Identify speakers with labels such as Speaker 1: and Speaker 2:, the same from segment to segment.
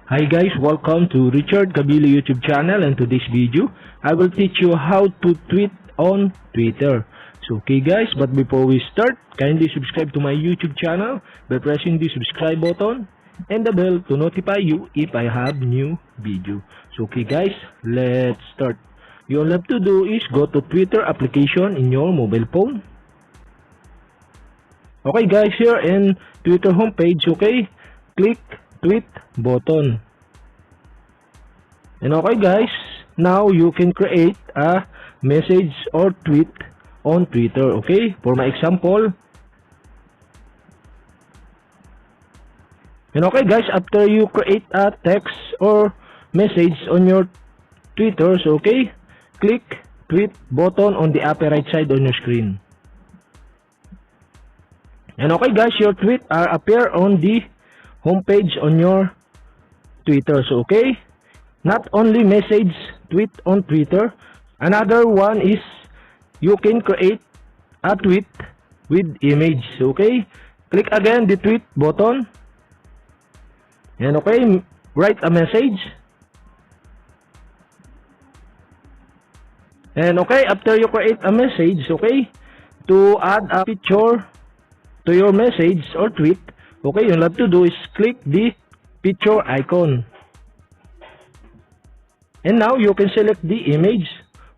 Speaker 1: Hi guys, welcome to Richard Cabile YouTube channel, and today's video I will teach you how to tweet on Twitter. So okay guys, but before we start, kindly subscribe to my YouTube channel by pressing the subscribe button and the bell to notify you if I have new video. So okay guys, let's start. You all have to do is go to Twitter application in your mobile phone. Okay guys, here in Twitter homepage, okay, click tweet button. And okay guys, now you can create a message or tweet on Twitter. Okay, for my example. And okay guys, after you create a text or message on your Twitter, so okay, click tweet button on the upper right side on your screen. And okay guys, your tweet are appear on the homepage on your Twitter. So okay, not only message tweet on Twitter, another one is you can create a tweet with image. Okay, click again the tweet button and okay, write a message. And okay, after you create a message, okay, to add a picture to your message or tweet, okay, you'll have to do is click the picture icon. And now you can select the image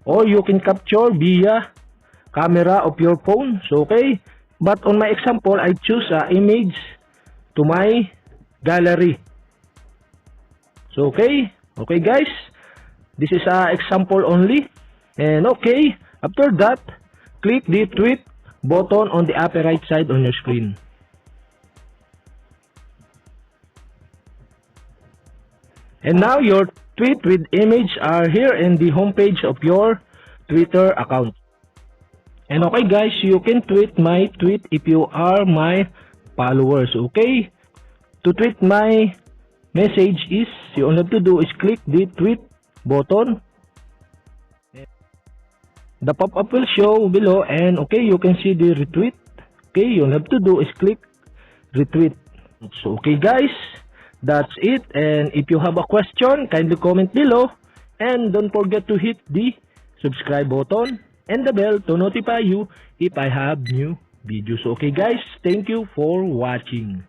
Speaker 1: or you can capture via camera of your phone. So okay, but on my example, I choose an image to my gallery. So okay guys, this is an example only. And okay, after that, click the tweet button on the upper right side on your screen. And now your tweet with image are here in the homepage of your Twitter account. And okay guys, you can tweet my tweet if you are my followers. Okay, to tweet my message is, you all have to do is click the tweet button. The pop-up will show below, and okay, you can see the retweet. Okay, you all have to do is click retweet. So okay guys, that's it. And if you have a question, kindly comment below, and don't forget to hit the subscribe button and the bell to notify you if I have new videos. Okay guys, thank you for watching.